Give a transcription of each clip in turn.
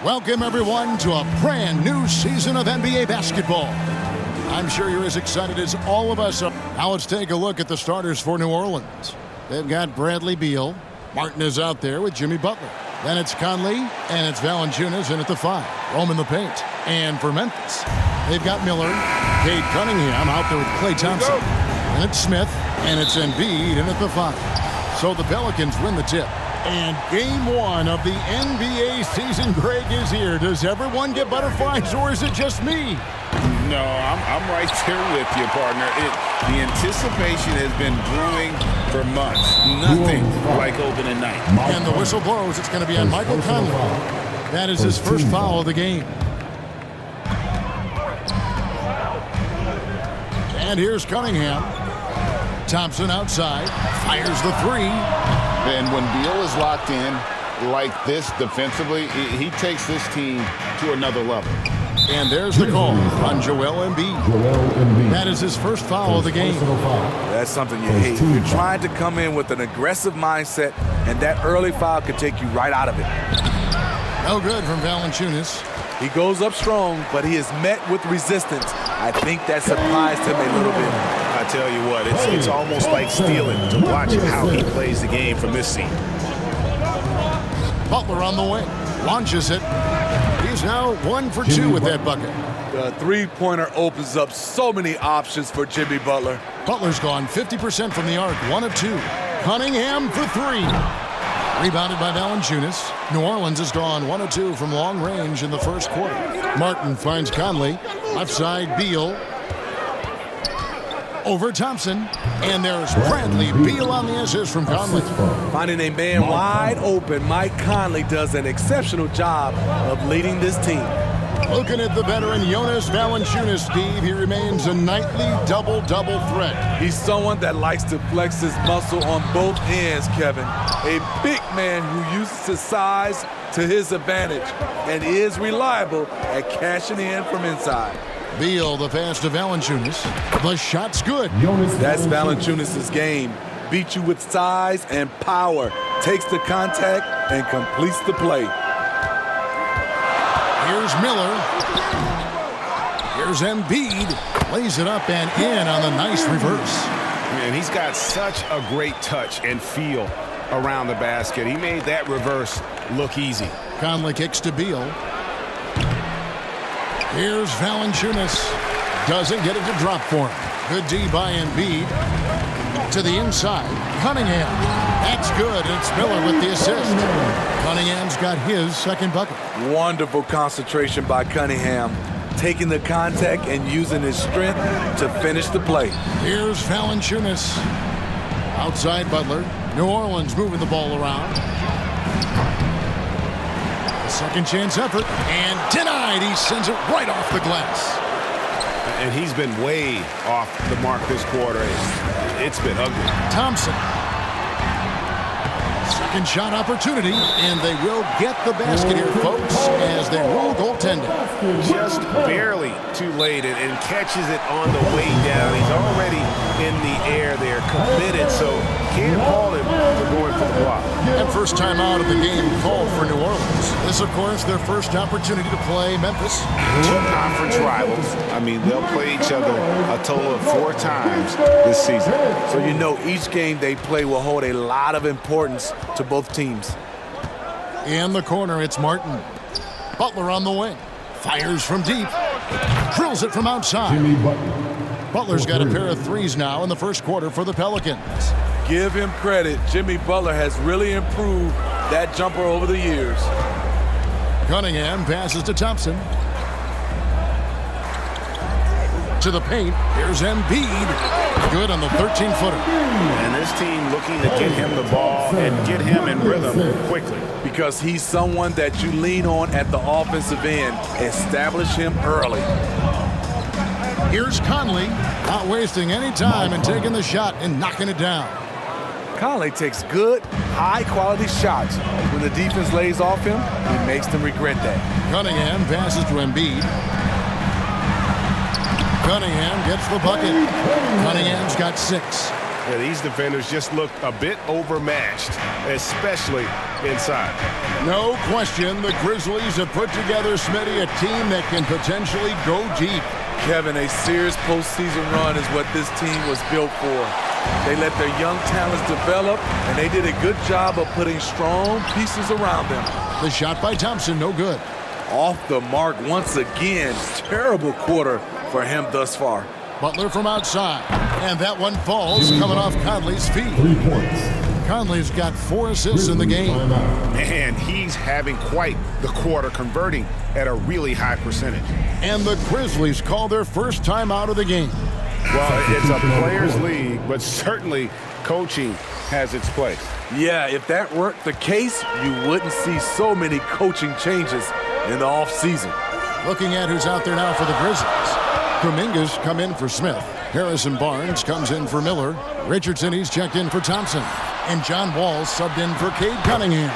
Welcome, everyone, to a brand new season of NBA basketball. I'm sure you're as excited as all of us are. Now let's take a look at the starters for New Orleans. They've got Bradley Beal. Martin is out there with Jimmy Butler. Then it's Conley, and it's Valanciunas in at the 5. Roman the paint. And for Memphis, they've got Miller, Cade Cunningham out there with Klay Thompson. And it's Smith, and it's Embiid in at the 5. So the Pelicans win the tip. And game 1 of the NBA season, Greg, is here. Does everyone get butterflies, or is it just me? No, I'm right there with you, partner. The anticipation has been brewing for months. Nothing like opening night. And the whistle blows. It's going to be on Michael Conley. That is his first foul of the game. And here's Cunningham. Thompson outside. Fires the 3. And when Beal is locked in like this defensively, he takes this team to another level. And there's the call on Joel Embiid. That is his first foul of the game. That's something you hate. You're trying to come in with an aggressive mindset, and that early foul could take you right out of it. No good from Valanciunas. He goes up strong, but he is met with resistance. I think that surprised him a little bit. I tell you what, it's almost like stealing to watch how he plays the game from this seat. Butler on the wing. Launches it. He's now 1 for 2 with that bucket. The three-pointer opens up so many options for Jimmy Butler. Butler's gone 50% from the arc, 1 of 2. Cunningham for 3. Rebounded by Valanciunas. New Orleans has gone 1 of 2 from long range in the first quarter. Martin finds Conley. Left side, Beal. Over Thompson. And there's Bradley Beal on the assist from Conley. Finding a man wide open, Mike Conley does an exceptional job of leading this team. Looking at the veteran Jonas Valanciunas, Steve, he remains a nightly double-double threat. He's someone that likes to flex his muscle on both ends, Kevin. A big man who uses his size to his advantage and is reliable at cashing in from inside. Beal, the pass to Valanciunas. The shot's good. That's Valanciunas' game. Beat you with size and power. Takes the contact and completes the play. Here's Miller. Here's Embiid. Lays it up and in on the nice reverse. Man, he's got such a great touch and feel around the basket. He made that reverse look easy. Conley kicks to Beal. Here's Valanciunas. Doesn't get it to drop for him. Good D by Embiid. To the inside. Cunningham. That's good. It's Miller with the assist. Cunningham's got his second bucket. Wonderful concentration by Cunningham. Taking the contact and using his strength to finish the play. Here's Valanciunas. Outside Butler. New Orleans moving the ball around. Second chance effort, and denied. He sends it right off the glass. And he's been way off the mark this quarter. It's been ugly. Thompson. Second shot opportunity, and they will get the basket here, folks, as they rule goaltending. Just barely too late and catches it on the way down. He's already in the air there, committed, so can't call him for going for the block. And first time out of the game called for New Orleans. This, of course, their first opportunity to play Memphis. 2 conference rivals. I mean, they'll play each other a total of 4 times this season. So you know each game they play will hold a lot of importance to both teams. In the corner, it's Martin. Butler on the wing. Fires from deep. Drills it from outside. Butler's got a pair of threes now in the first quarter for the Pelicans. Give him credit. Jimmy Butler has really improved that jumper over the years. Cunningham passes to Thompson. To the paint. Here's Embiid. Good on the 13-footer. And this team looking to get him the ball and get him in rhythm quickly. Because he's someone that you lean on at the offensive end. Establish him early. Here's Conley, not wasting any time and taking the shot and knocking it down. Conley takes good, high-quality shots. When the defense lays off him, he makes them regret that. Cunningham passes to Embiid. Cunningham gets the bucket. Cunningham's got 6. Yeah, these defenders just looked a bit overmatched, especially inside. No question, the Grizzlies have put together, Smitty, a team that can potentially go deep. Kevin, a serious postseason run is what this team was built for. They let their young talents develop, and they did a good job of putting strong pieces around them. The shot by Thompson, no good. Off the mark once again. Terrible quarter for him thus far. Butler from outside, and that one falls, coming off Conley's feet. 3 points. Conley's got 4 assists in the game. And he's having quite the quarter, converting at a really high percentage. And the Grizzlies call their first time out of the game. Well, it's a players' league, but certainly coaching has its place. Yeah, if that weren't the case, you wouldn't see so many coaching changes in the offseason. Looking at who's out there now for the Grizzlies. Kuminga's come in for Smith. Harrison Barnes comes in for Miller. Richardson, he's checked in for Thompson. And John Wall subbed in for Cade Cunningham.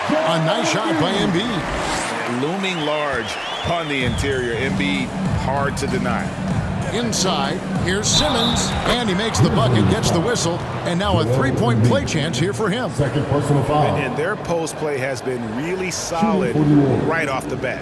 A nice shot by Embiid. Looming large on the interior. Embiid, hard to deny. Inside, here's Simmons. And he makes the bucket, gets the whistle. And now a three-point play chance here for him. Second personal foul. And their post play has been really solid right off the bat.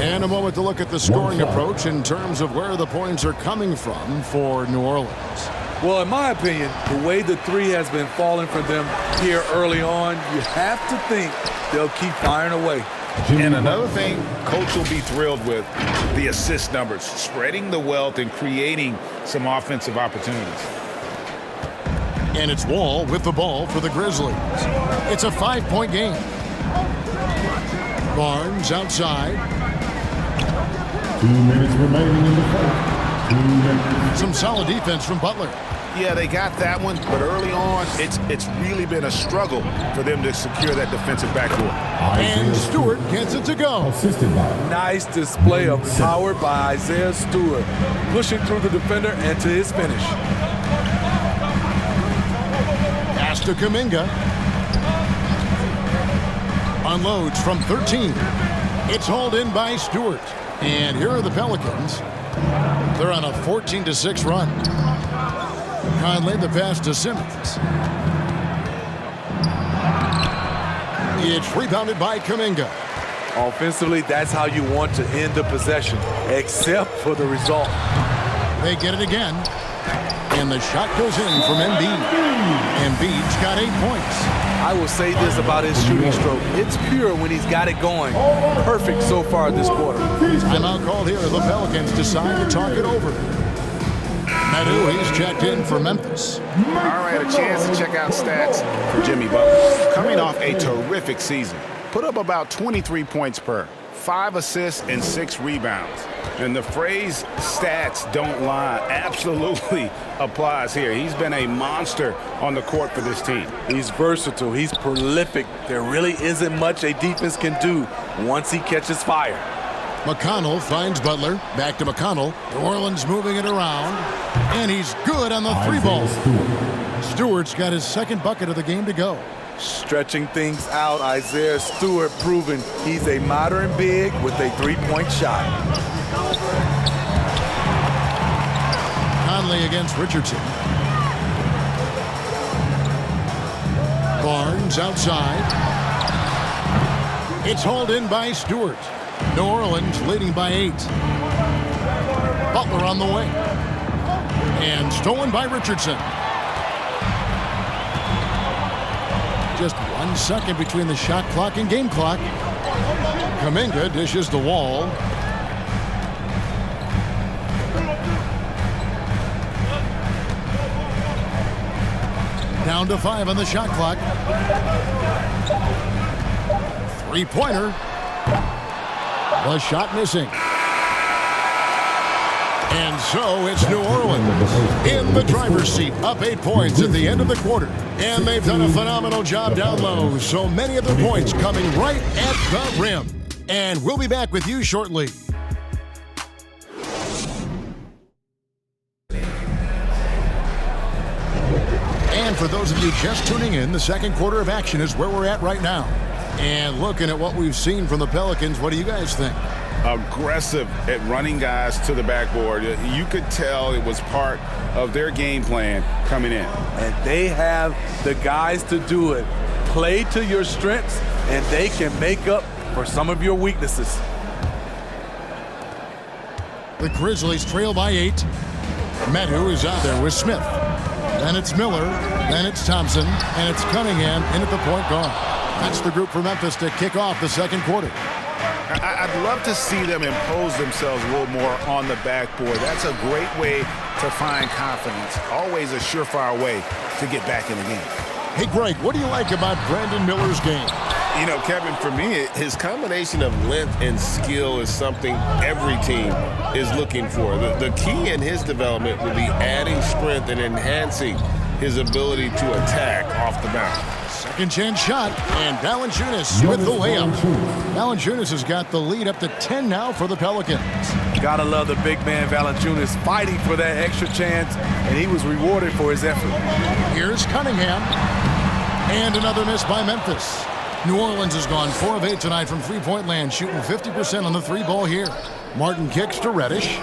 And a moment to look at the scoring approach in terms of where the points are coming from for New Orleans. Well, in my opinion, the way the three has been falling for them here early on, you have to think they'll keep firing away. And another thing Coach will be thrilled with, the assist numbers, spreading the wealth and creating some offensive opportunities. And it's Wall with the ball for the Grizzlies. It's a 5-point game. Barnes outside. 2 minutes remaining in the fourth. 2 minutes. Some solid defense from Butler. Yeah, they got that one, but early on, it's really been a struggle for them to secure that defensive backboard. And Stewart gets it to go. Assisted by. Nice display of power by Isaiah Stewart, pushing through the defender and to his finish. Pass to Kuminga. Unloads from 13. It's hauled in by Stewart. And here are the Pelicans. They're on a 14-6 run. Conley the pass to Simmons. It's rebounded by Kuminga. Offensively, that's how you want to end the possession, except for the result. They get it again. And the shot goes in from Embiid. Embiid's got 8 points. I will say this about his shooting stroke. It's pure when he's got it going. Perfect so far this quarter. Timeout called here. The Pelicans decide to talk it over. Madu, he's checked in for Memphis. All right, a chance to check out stats for Jimmy Butler. Coming off a terrific season. Put up about 23 points per, 5 assists and 6 rebounds. And the phrase stats don't lie absolutely applies here. He's been a monster on the court for this team. He's versatile. He's prolific. There really isn't much a defense can do once he catches fire. McConnell finds Butler. Back to McConnell. New Orleans moving it around. And he's good on the 3-ball. Stewart's got his second bucket of the game to go. Stretching things out, Isaiah Stewart proving he's a modern big with a 3-point shot. Conley against Richardson. Barnes outside. It's hauled in by Stewart. New Orleans leading by 8. Butler on the wing. And stolen by Richardson. Just 1 second between the shot clock and game clock. Kuminga dishes the Wall. Down to 5 on the shot clock. 3-pointer. The shot missing. And so it's New Orleans in the driver's seat, up 8 points at the end of the quarter. And they've done a phenomenal job down low. So many of their points coming right at the rim. And we'll be back with you shortly. And for those of you just tuning in, the second quarter of action is where we're at right now. And looking at what we've seen from the Pelicans, what do you guys think? aggressive at running guys to the backboard. You could tell it was part of their game plan coming in. And they have the guys to do it. Play to your strengths, and they can make up for some of your weaknesses. The Grizzlies trail by 8. Medu is out there with Smith. Then it's Miller. Then it's Thompson. And it's Cunningham in at the point guard. That's the group for Memphis to kick off the second quarter. I'd love to see them impose themselves a little more on the backboard. That's a great way to find confidence. Always a surefire way to get back in the game. Hey, Greg, what do you like about Brandon Miller's game? You know, Kevin, for me, his combination of length and skill is something every team is looking for. The key in his development will be adding strength and enhancing his ability to attack off the bounce. Second chance shot, and Valanciunas with the layup. Valanciunas has got the lead up to 10 now for the Pelicans. Gotta love the big man Valanciunas fighting for that extra chance, and he was rewarded for his effort. Here's Cunningham, and another miss by Memphis. New Orleans has gone 4 of 8 tonight from three-point land, shooting 50% on the three ball here. Martin kicks to Reddish.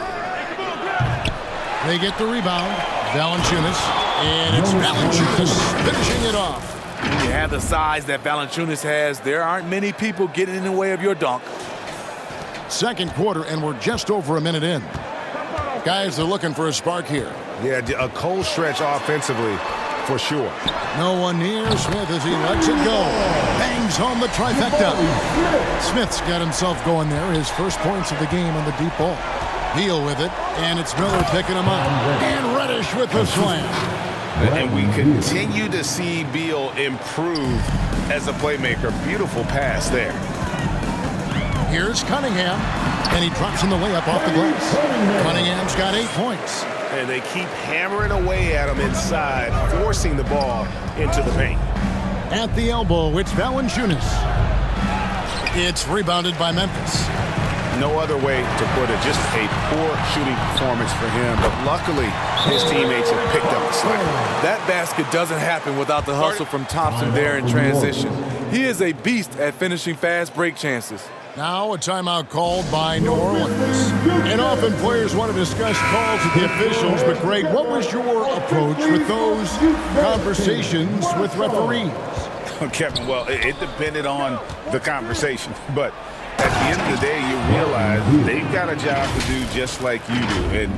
They get the rebound. Valanciunas, and it's Valanciunas finishing it off. When you have the size that Valanciunas has, there aren't many people getting in the way of your dunk. Second quarter, and we're just over a minute in. Guys, they're looking for a spark here. Yeah, a cold stretch offensively for sure. No one near Smith as he lets it go. Bangs home the trifecta. Smith's got himself going there. His first points of the game on the deep ball. Beal with it, and it's Miller picking him up. And Reddish with the slam. And we continue to see Beal improve as a playmaker. Beautiful pass there. Here's Cunningham, and he drops in the layup off the glass. Cunningham's got 8 points. And they keep hammering away at him inside, forcing the ball into the paint. At the elbow, it's Valanciunas. It's rebounded by Memphis. No other way to put it. Just a poor shooting performance for him. But luckily, his teammates have picked up the slack. That basket doesn't happen without the hustle from Thompson there in transition. He is a beast at finishing fast break chances. Now a timeout called by New Orleans. And often players want to discuss calls with the officials, but Greg, what was your approach with those conversations with referees? Kevin, well, it depended on the conversation. But at the end of the day, you realize they've got a job to do just like you do. And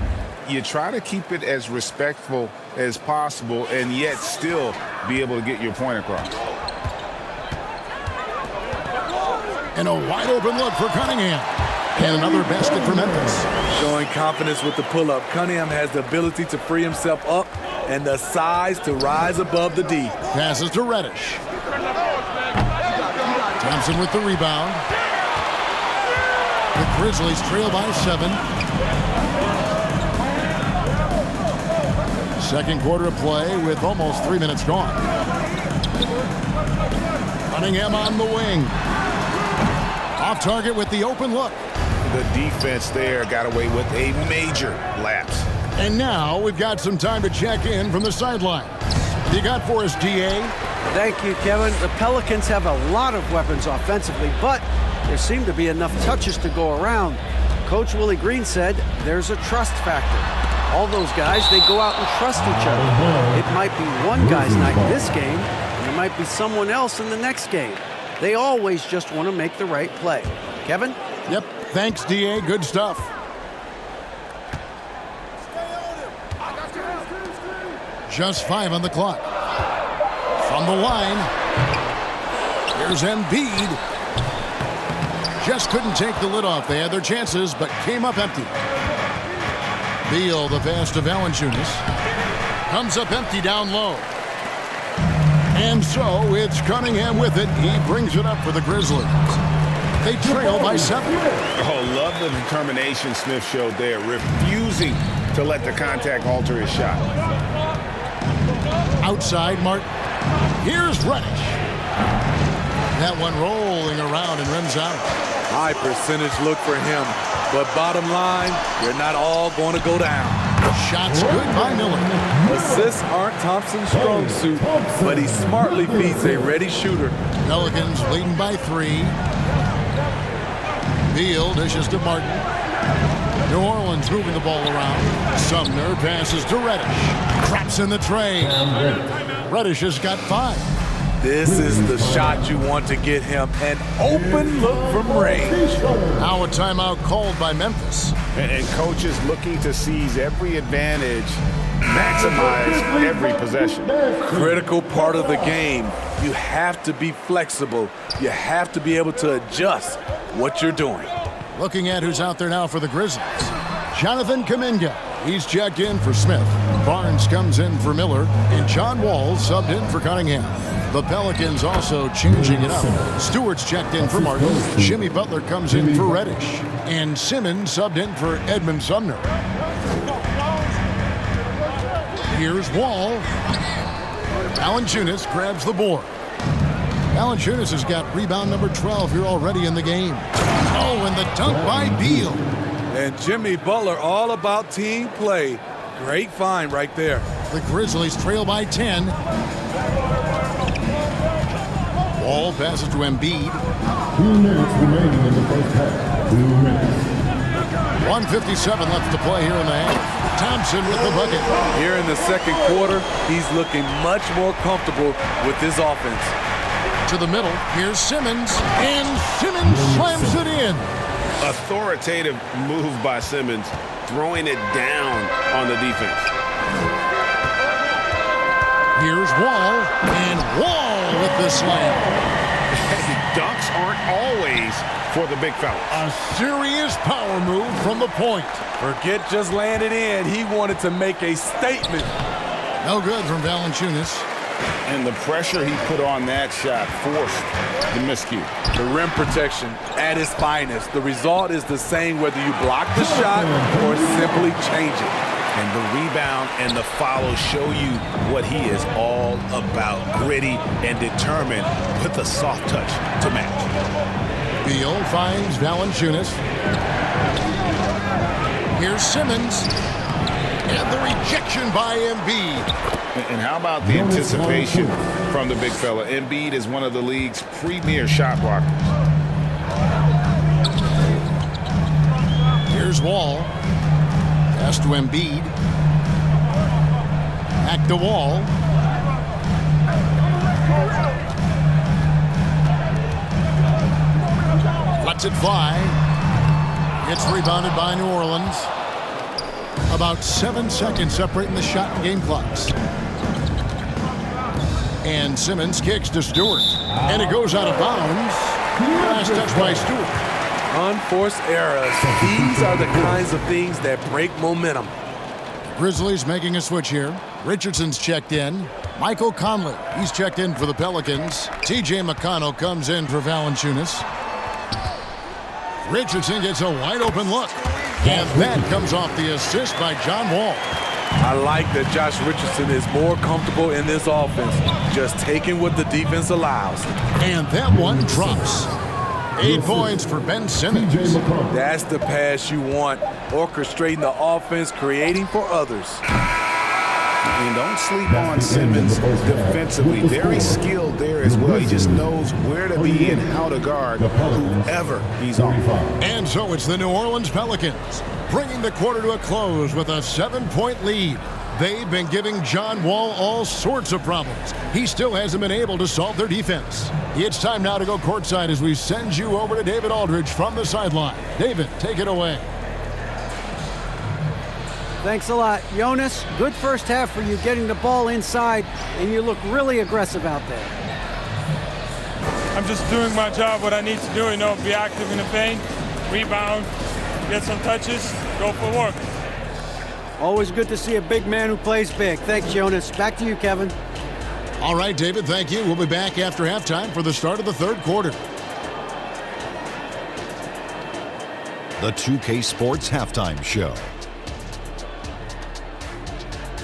you try to keep it as respectful as possible and yet still be able to get your point across. And a wide open look for Cunningham. And another basket for Memphis. Showing confidence with the pull-up. Cunningham has the ability to free himself up and the size to rise above the D. Passes to Reddish. Thompson with the rebound. The Grizzlies trail by 7. Second quarter of play with almost 3 minutes gone. Cunningham on the wing. Off target with the open look. The defense there got away with a major lapse. And now we've got some time to check in from the sideline. You got for us, DA? Thank you, Kevin. The Pelicans have a lot of weapons offensively, but there seem to be enough touches to go around. Coach Willie Green said there's a trust factor. All those guys, they go out and trust each other. It might be one guy's night this game, and it might be someone else in the next game. They always just want to make the right play. Kevin? Yep. Thanks, DA. Good stuff. Just 5 on the clock. From the line, here's Embiid. Just couldn't take the lid off. They had their chances, but came up empty. Beal, the pass to Valanciunas. Comes up empty down low. And so it's Cunningham with it. He brings it up for the Grizzlies. They trail by 7. Oh, love the determination Smith showed there, refusing to let the contact alter his shot. Outside, Martin. Here's Reddish. That one rolling around and rims out. High percentage look for him. But bottom line, they're not all going to go down. Shots good by Miller. Assists aren't Thompson's strong suit, but he smartly beats a ready shooter. Pelicans leading by 3. Beal dishes to Martin. New Orleans moving the ball around. Sumner passes to Reddish. Traps in the tray. Reddish has got 5. This is the shot you want to get him. An open look from range. Now a timeout called by Memphis. And coaches looking to seize every advantage, maximize every possession. Critical part of the game. You have to be flexible. You have to be able to adjust what you're doing. Looking at who's out there now for the Grizzlies. Jonathan Kuminga. He's checked in for Smith. Barnes comes in for Miller. And John Wall subbed in for Cunningham. The Pelicans also changing it up. Stewart's checked in for Martin. Jimmy Butler comes in for Reddish. And Simmons subbed in for Edmund Sumner. Here's Wall. Valanciunas grabs the board. Valanciunas has got rebound number 12 here already in the game. Oh, and the dunk by Beal. And Jimmy Butler all about team play. Great find right there. The Grizzlies trail by 10. Wall passes to Embiid. 2 minutes remaining in the first half. 2 minutes. 1:57 left to play here in the half. Thompson with the bucket. Here in the second quarter, he's looking much more comfortable with his offense. To the middle, here's Simmons, and Simmons slams it in. Authoritative move by Simmons, throwing it down on the defense. Here's Wall, and Wall with the slam. Dunks aren't always for the big fella. A serious power move from the point. Forget just laying it in. He wanted to make a statement. No good from Valanciunas. And the pressure he put on that shot forced the miscue. The rim protection at its finest. The result is the same whether you block the shot or simply change it. And the rebound and the follow show you what he is all about. Gritty and determined with a soft touch to match. Beal finds Valanciunas. Here's Simmons. And the rejection by Embiid. And how about the anticipation from the big fella? Embiid is one of the league's premier shot blockers. Here's Wall. Pass to Embiid. Back to Wall. Lets it fly. It's rebounded by New Orleans. About 7 seconds separating the shot and game clocks. And Simmons kicks to Stewart. And it goes out of bounds. Last touch by Stewart. Unforced errors. These are the kinds of things that break momentum. Grizzlies making a switch here. Richardson's checked in. Michael Conley, he's checked in for the Pelicans. T.J. McConnell comes in for Valanciunas. Richardson gets a wide open look. And that comes off the assist by John Wall. I like that Josh Richardson is more comfortable in this offense, just taking what the defense allows. And that one drops. 8 points for Ben Simmons. That's the pass you want, orchestrating the offense, creating for others. And don't sleep on Simmons defensively. Very skilled there as well. He just knows where to be and how to guard whoever he's on. And so it's the New Orleans Pelicans bringing the quarter to a close with a 7-point lead. They've been giving John Wall all sorts of problems. He still hasn't been able to solve their defense. It's time now to go courtside as we send you over to David Aldridge from the sideline. David, take it away. Thanks a lot, Jonas. Good first half for you getting the ball inside, and you look really aggressive out there. I'm just doing my job, what I need to do, be active in the paint, rebound, get some touches, go for work. Always good to see a big man who plays big. Thanks, Jonas. Back to you, Kevin. All right, David, thank you. We'll be back after halftime for the start of the third quarter. The 2K Sports Halftime Show.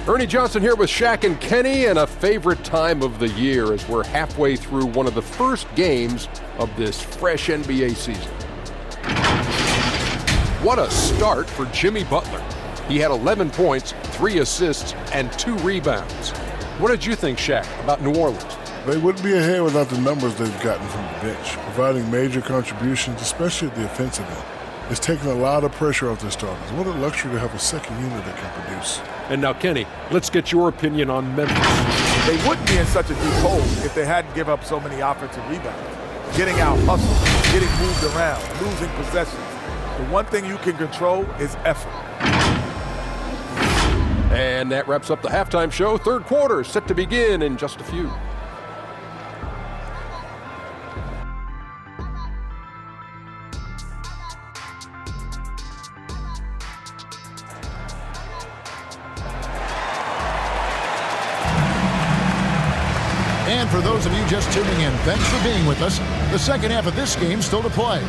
Ernie Johnson here with Shaq and Kenny, and a favorite time of the year as we're halfway through one of the first games of this fresh NBA season. What a start for Jimmy Butler. He had 11 points, 3 assists, and 2 rebounds. What did you think, Shaq, about New Orleans? They wouldn't be ahead without the numbers they've gotten from the bench, providing major contributions, especially at the offensive end. It's taken a lot of pressure off their starters. What a luxury to have a second unit that can produce. And now, Kenny, let's get your opinion on Memphis. They wouldn't be in such a deep hole if they hadn't given up so many offensive rebounds. Getting out hustled, getting moved around, losing possessions. The one thing you can control is effort. And that wraps up the halftime show. Third quarter set to begin in just a few. And for those of you just tuning in, thanks for being with us. The second half of this game still to play.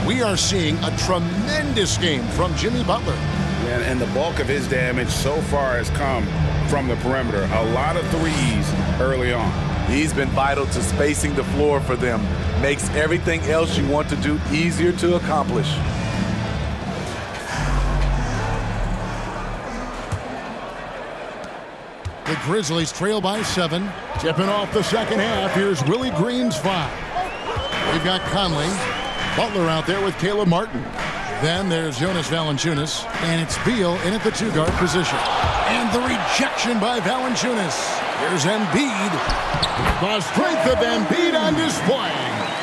We are seeing a tremendous game from Jimmy Butler. And the bulk of his damage so far has come from the perimeter. A lot of threes early on. He's been vital to spacing the floor for them. Makes everything else you want to do easier to accomplish. The Grizzlies trail by 7. Tipping off the second half. Here's Willie Green's 5. We've got Conley. Butler out there with Caleb Martin. Then there's Jonas Valanciunas. And it's Beal in at the 2-guard position. And the rejection by Valanciunas. Here's Embiid. The strength of Embiid on display.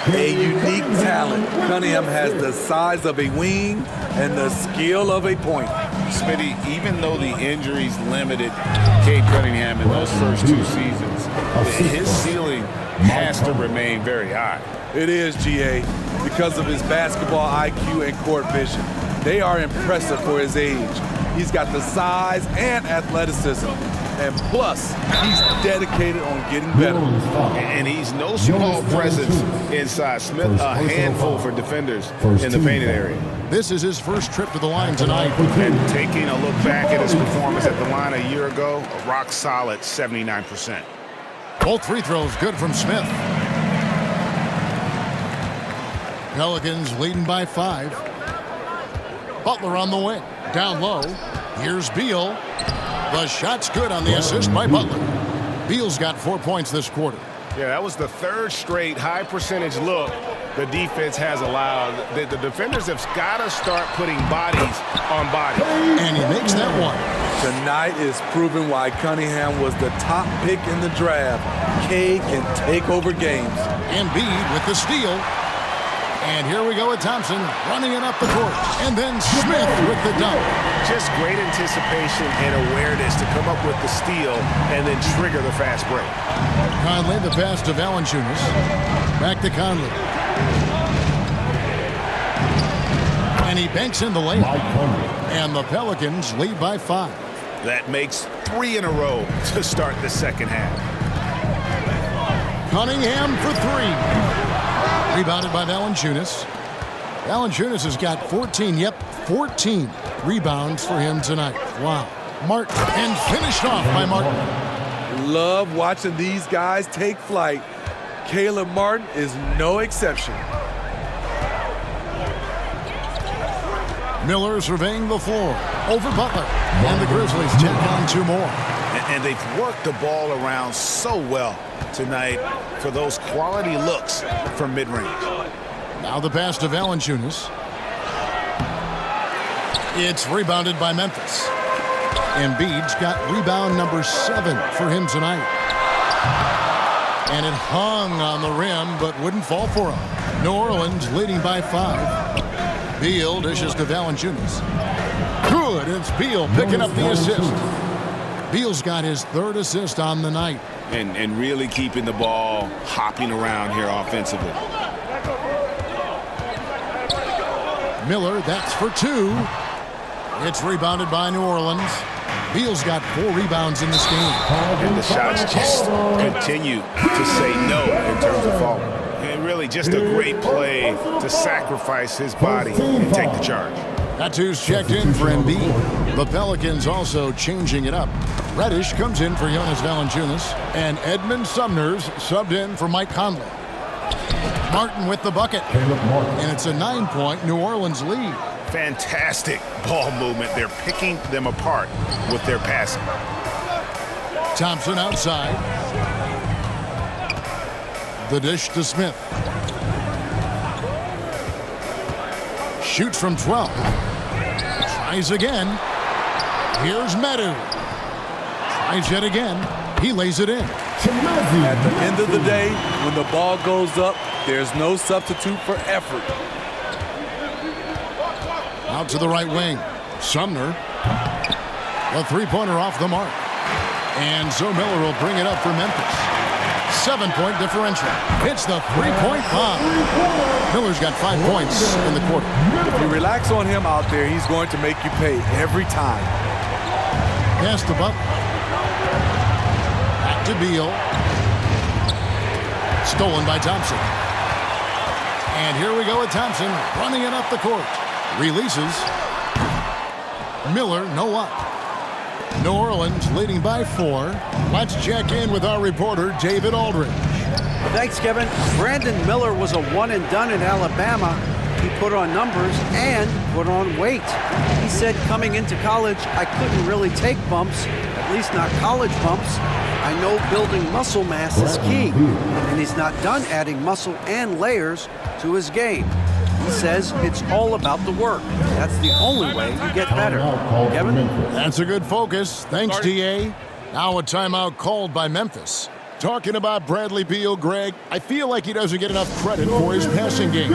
A unique talent. Cunningham has the size of a wing and the skill of a point. Smitty, even though the injuries limited Cade Cunningham in those first 2 seasons, his ceiling has to remain very high. It is, GA, because of his basketball IQ and court vision. They are impressive for his age. He's got the size and athleticism. And plus, he's dedicated on getting better. And he's no small presence inside. Smith, a handful for defenders in the painted area. This is his first trip to the line tonight. And taking a look back at his performance at the line a year ago, a rock solid 79%. Both free throws good from Smith. Pelicans leading by 5. Butler on the wing. Down low. Here's Beal. The shot's good on the assist by Butler. Beal's got 4 points this quarter. Yeah, that was the third straight high percentage look the defense has allowed. The defenders have got to start putting bodies on bodies. And he makes that one. Tonight is proving why Cunningham was the top pick in the draft. Cade can take over games. Embiid with the steal. And here we go with Thompson running it up the court. And then Smith with the dunk. Just great anticipation and awareness to come up with the steal and then trigger the fast break. Conley, the pass to Valanciunas. Back to Conley. And he banks in the layup. And the Pelicans lead by 5. That makes 3 in a row to start the second half. Cunningham for 3. Rebounded by Valanciunas. Valanciunas has got 14 rebounds for him tonight. Wow. Martin, and finished off by Martin. Love watching these guys take flight. Caleb Martin is no exception. Miller surveying the floor. Over Butler. And the Grizzlies tack on 2 more. And they've worked the ball around so well tonight for those quality looks from mid-range. Now the pass to Valanciunas. It's rebounded by Memphis. Embiid's got rebound number 7 for him tonight. And it hung on the rim but wouldn't fall for him. New Orleans leading by 5. Beal dishes to Valanciunas. Good. It's Beal picking up the assist. Beal's got his 3rd assist on the night. And really keeping the ball hopping around here offensively. Miller, that's for 2. It's rebounded by New Orleans. Beal's got 4 rebounds in this game. And the shots just continue to say no in terms of falling. And really just a great play to sacrifice his body and take the charge. That 2's checked in for Embiid. The Pelicans also changing it up. Reddish comes in for Jonas Valanciunas. And Edmund Sumner's subbed in for Mike Conley. Martin with the bucket. And it's a 9-point New Orleans lead. Fantastic ball movement. They're picking them apart with their passing. Thompson outside. The dish to Smith. Shoots from 12. Tries again. Here's Medu. Tries yet again. He lays it in. At the end of the day, when the ball goes up, there's no substitute for effort. Out to the right wing. Sumner. A three-pointer off the mark. And so Miller will bring it up for Memphis. 7-point differential. Hits the three-point bomb. Miller's got 5 points in the quarter. If you relax on him out there, he's going to make you pay every time. Pass to Butler. Back to Beal. Stolen by Thompson. And here we go with Thompson running it up the court. Releases. Miller, no up. New Orleans leading by 4. Let's check in with our reporter, David Aldridge. Thanks, Kevin. Brandon Miller was a one-and-done in Alabama. He put on numbers and put on weight. He said coming into college, I couldn't really take bumps, at least not college bumps. I know building muscle mass is key, and he's not done adding muscle and layers to his game. He says it's all about the work. That's the only way you get better. Kevin? That's a good focus. Thanks, D.A. Now a timeout called by Memphis. Talking about Bradley Beal, Greg, I feel like he doesn't get enough credit for his passing game.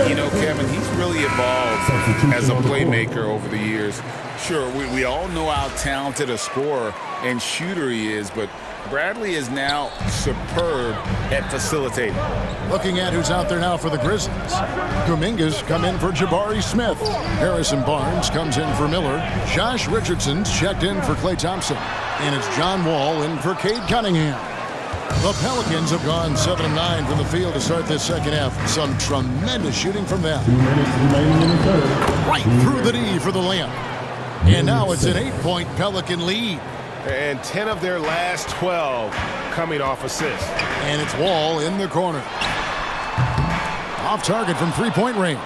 You know, Kevin, he's really evolved as a playmaker over the years. Sure, we all know how talented a scorer and shooter he is, but Bradley is now superb at facilitating. Looking at who's out there now for the Grizzlies. Kuminga's come in for Jabari Smith. Harrison Barnes comes in for Miller. Josh Richardson's checked in for Klay Thompson. And it's John Wall in for Cade Cunningham. The Pelicans have gone 7-9 from the field to start this second half. Some tremendous shooting from them. 2 minutes remaining in the third. Right through the D for the layup. And now it's an 8-point Pelican lead. And 10 of their last 12 coming off assists. And it's Wall in the corner. Off target from three-point range.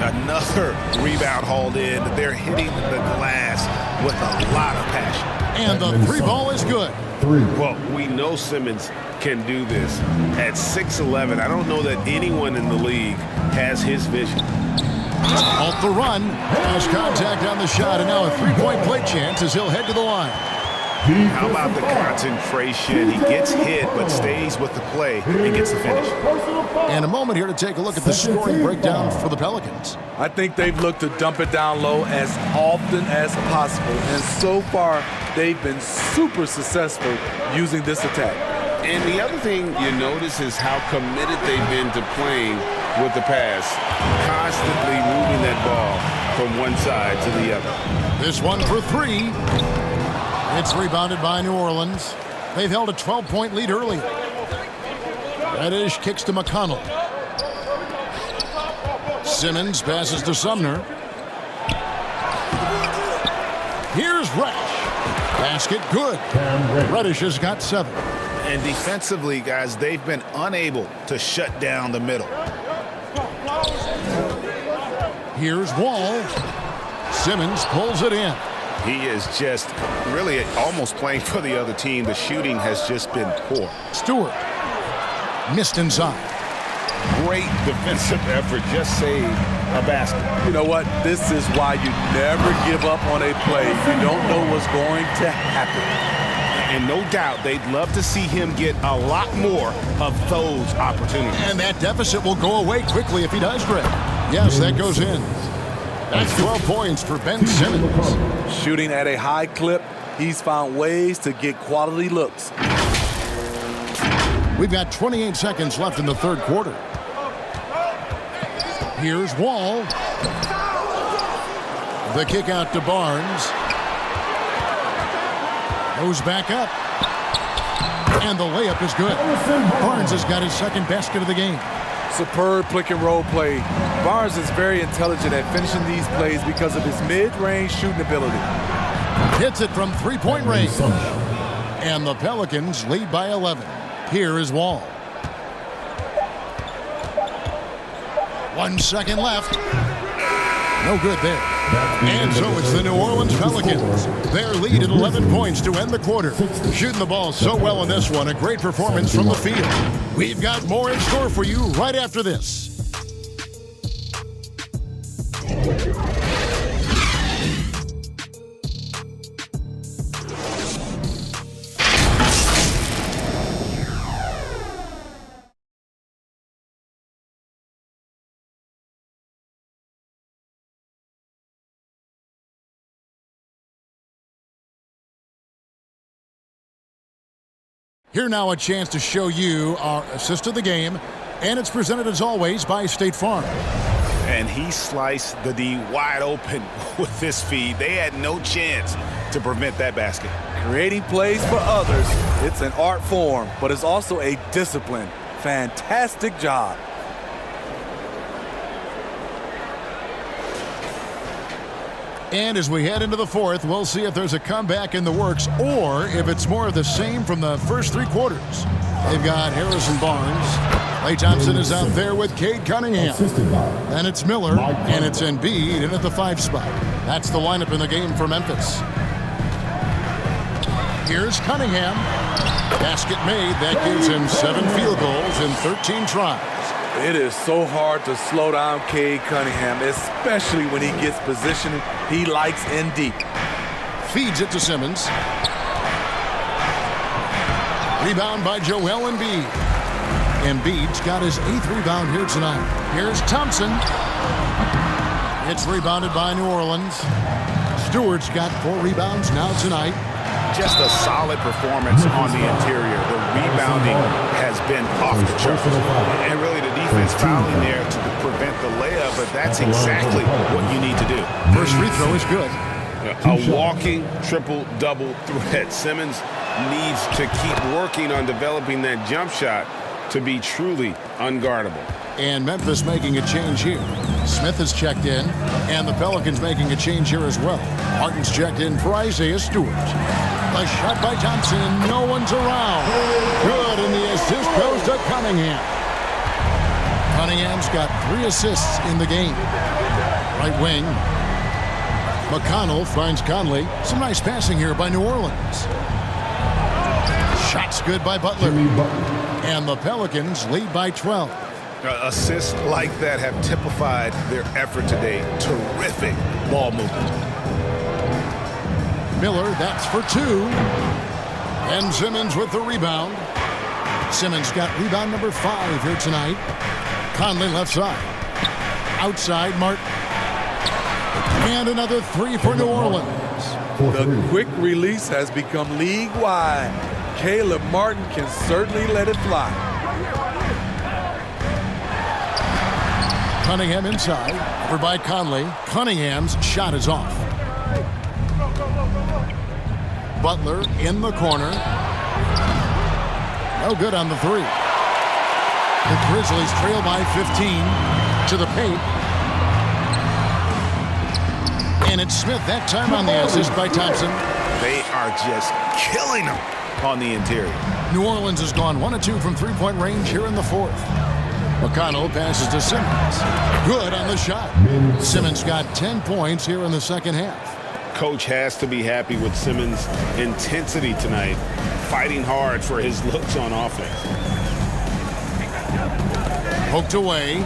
Another rebound hauled in. They're hitting the glass with a lot of passion. And the three ball is good. 3. Well, we know Simmons can do this. At 6'11", I don't know that anyone in the league has his vision. Off the run. Has contact on the shot, and now a three-point play chance as he'll head to the line. How about the concentration? He gets hit, but stays with the play and gets the finish. And a moment here to take a look at the scoring breakdown for the Pelicans. I think they've looked to dump it down low as often as possible, and so far they've been super successful using this attack. And the other thing you notice is how committed they've been to playing with the pass, constantly moving that ball from one side to the other. This one for 3. It's rebounded by New Orleans. They've held a 12-point lead early. Reddish kicks to McConnell. Simmons passes to Sumner. Here's Reddish. Basket good. Reddish has got 7. And defensively, guys, they've been unable to shut down the middle. Here's Wall. Simmons pulls it in. He is just really almost playing for the other team. The shooting has just been poor. Stewart missed inside. Great defensive effort, just saved a basket. You know what? This is why you never give up on a play. You don't know what's going to happen. And no doubt they'd love to see him get a lot more of those opportunities. And that deficit will go away quickly if he does, Greg. Yes, that goes in. That's 12 points for Ben Simmons. Shooting at a high clip, he's found ways to get quality looks. We've got 28 seconds left in the third quarter. Here's Wall. The kick out to Barnes. Goes back up. And the layup is good. Barnes has got his second basket of the game. Superb pick and roll play. Barnes is very intelligent at finishing these plays because of his mid-range shooting ability. Hits it from three-point range. And the Pelicans lead by 11. Here is Wall. 1 second left. No good there. And so it's the New Orleans Pelicans. Their lead at 11 points to end the quarter. Shooting the ball so well in this one. A great performance from the field. We've got more in store for you right after this. Here now a chance to show you our assist of the game, and it's presented as always by State Farm. And he sliced the D wide open with this feed. They had no chance to prevent that basket. Creating plays for others, it's an art form, but it's also a discipline. Fantastic job. And as we head into the fourth, we'll see if there's a comeback in the works or if it's more of the same from the first three quarters. They've got Harrison Barnes. Klay Thompson is out there with Cade Cunningham. And it's Miller, and it's Embiid in at the 5 spot. That's the lineup in the game for Memphis. Here's Cunningham. Basket made. That gives him 7 field goals in 13 tries. It is so hard to slow down Cade Cunningham, especially when he gets positioned he likes in deep. Feeds it to Simmons. Rebound by Joel Embiid. Embiid's got his 8th rebound here tonight. Here's Thompson. It's rebounded by New Orleans. Stewart's got 4 rebounds now tonight. Just a solid performance on the interior. The rebounding has been off the charts. And really the defense fouling there to prevent the layup, but that's exactly what you need to do. First free throw is good. A walking triple-double threat. Simmons needs to keep working on developing that jump shot to be truly unguardable. And Memphis making a change here. Smith has checked in, and the Pelicans making a change here as well. Martin's checked in for Isaiah Stewart. A shot by Thompson, no one's around. Good, and the assist goes to Cunningham. Cunningham's got 3 assists in the game. Right wing. McConnell finds Conley. Some nice passing here by New Orleans. Shot's good by Butler. And the Pelicans lead by 12. Assists like that have typified their effort today. Terrific ball movement. Miller, that's for 2. And Simmons with the rebound. Simmons got rebound number 5 here tonight. Conley left side. Outside, Martin. And another 3 for New Orleans. The quick release has become league-wide. Caleb Martin can certainly let it fly. Cunningham inside. Over by Conley. Cunningham's shot is off. Butler in the corner. No good on the 3. The Grizzlies trail by 15 to the paint. And it's Smith that time on the assist by Thompson. They are just killing them on the interior. New Orleans has gone 1 of 2 from 3-point range here in the 4th. McConnell passes to Simmons. Good on the shot. Simmons got 10 points here in the second half. Coach has to be happy with Simmons' intensity tonight, fighting hard for his looks on offense. Poked away.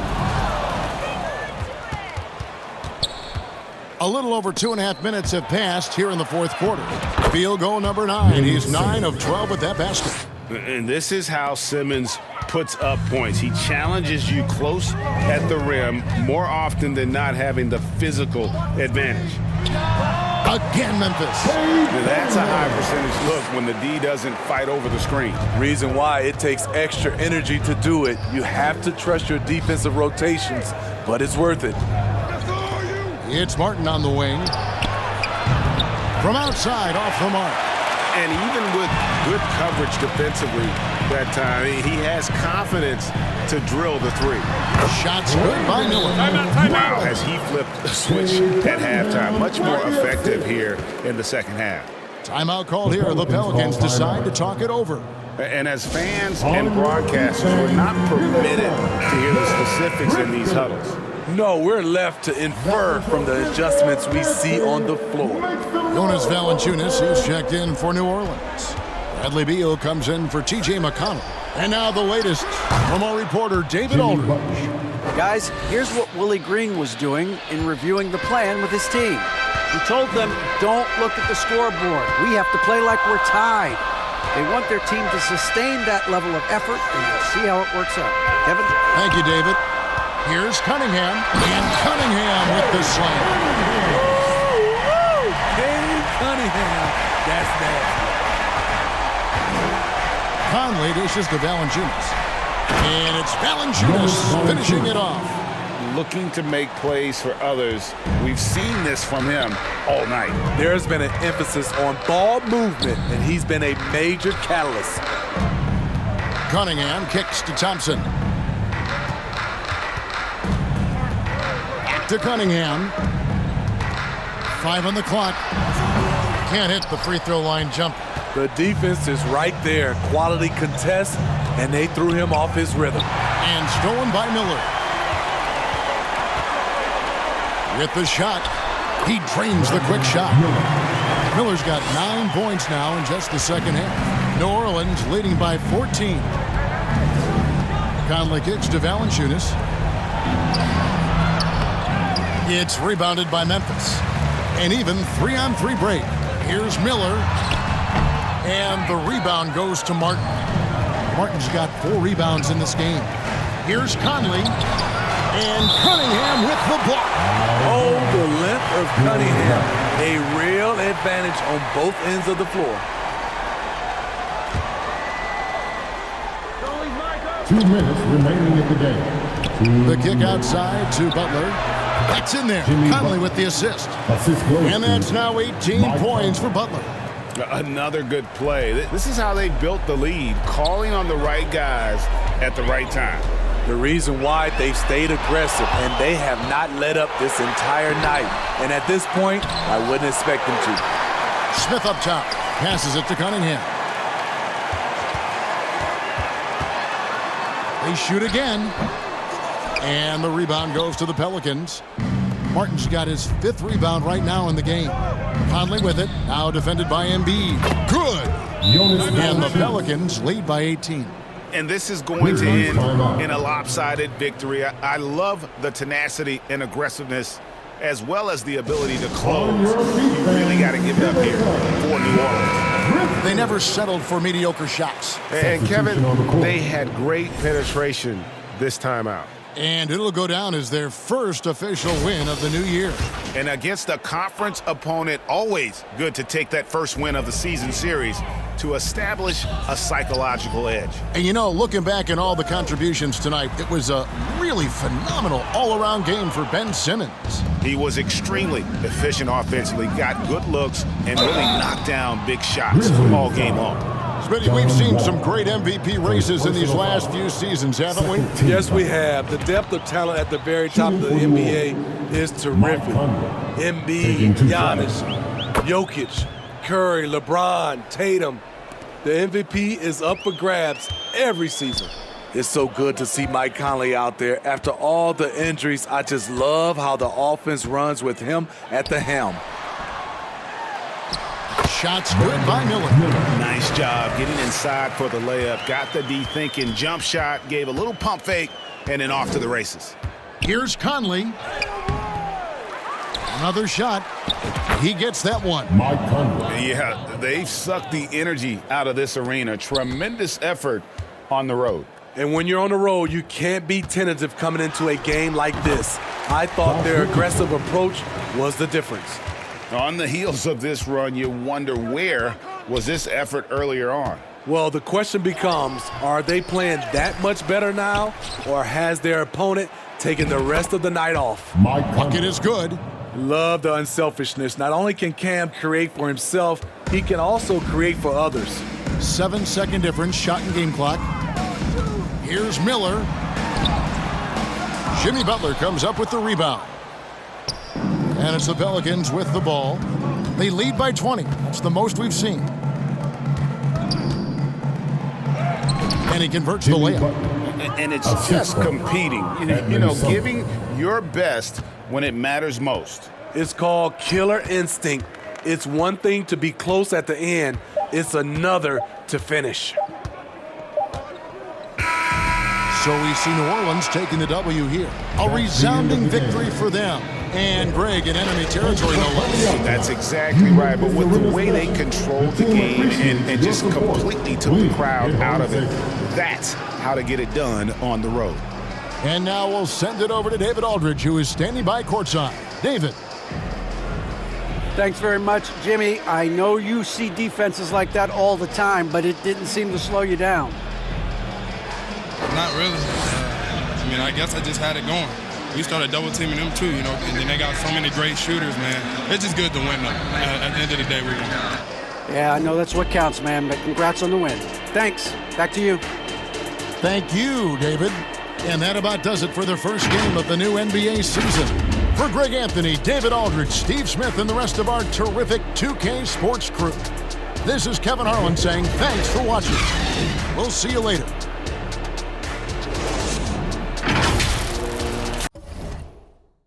A little over 2.5 minutes have passed here in the 4th quarter. Field goal number 9. He's 9 of 12 with that basket. And this is how Simmons puts up points. He challenges you close at the rim more often than not, having the physical advantage. Again, Memphis. That's a high percentage look when the D doesn't fight over the screen. Reason why it takes extra energy to do it. You have to trust your defensive rotations, but it's worth it. It's Martin on the wing. From outside, off the mark. And even with good coverage defensively that time, he has confidence to drill the 3. Shots good by Miller. Wow, has he flipped the switch at halftime. Much more effective here in the second half. Timeout called here. The Pelicans decide to talk it over. And as fans and broadcasters, we're not permitted to hear the specifics in these huddles. No, we're left to infer from the adjustments we see on the floor. Jonas Valanciunas, he's checked in for New Orleans. Bradley Beal comes in for T.J. McConnell. And now the latest from our reporter, David Aldridge. Guys, here's what Willie Green was doing in reviewing the plan with his team. He told them, don't look at the scoreboard. We have to play like we're tied. They want their team to sustain that level of effort, and we'll see how it works out. Kevin? Thank you, David. Here's Cunningham, and Cunningham with the slam. Hey, Cunningham. That's nasty. Conley dishes to Valanciunas. And it's Valanciunas finishing it off. Looking to make plays for others. We've seen this from him all night. There's been an emphasis on ball movement, and he's been a major catalyst. Cunningham kicks to Thompson. Back to Cunningham. 5 on the clock. Can't hit the free throw line jump. The defense is right there. Quality contest, and they threw him off his rhythm. And stolen by Miller. With the shot, he drains the quick shot. Miller's got 9 points now in just the second half. New Orleans leading by 14. Conley kicks to Valanciunas. It's rebounded by Memphis. An even 3-on-3 break. Here's Miller. And the rebound goes to Martin. Martin's got 4 rebounds in this game. Here's Conley. And Cunningham with the block. Oh, the length of Cunningham. A real advantage on both ends of the floor. 2 minutes remaining in the game. The kick outside to Butler. That's in there. Conley with the assist. And that's now 18 points for Butler. Another good play. This is how they built the lead, calling on the right guys at the right time. The reason why they've stayed aggressive, and they have not let up this entire night. And at this point, I wouldn't expect them to. Smith up top. Passes it to Cunningham. They shoot again. And the rebound goes to the Pelicans. Martin's got his 5th rebound right now in the game. Conley with it. Now defended by Embiid. Good. And the Pelicans lead by 18. And this is going to end in a lopsided victory. I love the tenacity and aggressiveness as well as the ability to close. You really got to give it up here for New Orleans. They never settled for mediocre shots. And Kevin, they had great penetration this time out. And it'll go down as their first official win of the new year. And against a conference opponent, always good to take that first win of the season series to establish a psychological edge. And you know, looking back at all the contributions tonight, it was a really phenomenal all-around game for Ben Simmons. He was extremely efficient offensively, got good looks, and really knocked down big shots all game long. Smitty, we've seen some great MVP races in these last few seasons, haven't we? Yes, we have. The depth of talent at the very top of the NBA is terrific. Embiid, Giannis, Jokic, Curry, LeBron, Tatum. The MVP is up for grabs every season. It's so good to see Mike Conley out there. After all the injuries, I just love how the offense runs with him at the helm. Shots good by Miller. Nice job getting inside for the layup. Got the D thinking jump shot, gave a little pump fake, and then off to the races. Here's Conley. Another shot. He gets that one. Yeah, they've sucked the energy out of this arena. Tremendous effort on the road. And when you're on the road, you can't be tentative coming into a game like this. I thought their aggressive approach was the difference. On the heels of this run, you wonder where was this effort earlier on? Well, the question becomes, are they playing that much better now, or has their opponent taken the rest of the night off? Bucket is good. Love the unselfishness. Not only can Cam create for himself, he can also create for others. 7-second difference, shot and game clock. Here's Miller. Jimmy Butler comes up with the rebound. And it's the Pelicans with the ball. They lead by 20. That's the most we've seen. And he converts the layup. And it's just competing, giving your best when it matters most. It's called killer instinct. It's one thing to be close at the end. It's another to finish. So we see New Orleans taking the W here. A resounding victory for them. And Greg in enemy territory, no less. That's exactly right. But with the way they controlled the game and just completely took the crowd out of it, that's how to get it done on the road. And now we'll send it over to David Aldridge, who is standing by courtside. David. Thanks very much, Jimmy. I know you see defenses like that all the time, but it didn't seem to slow you down. Not really. I guess I just had it going. We started double teaming them too, and then they got so many great shooters, man. It's just good to win, though. At the end of the day, we're going to. Yeah, I know that's what counts, man, but congrats on the win. Thanks. Back to you. Thank you, David. And that about does it for the first game of the new NBA season. For Greg Anthony, David Aldridge, Steve Smith, and the rest of our terrific 2K Sports crew, this is Kevin Harlan saying thanks for watching. We'll see you later.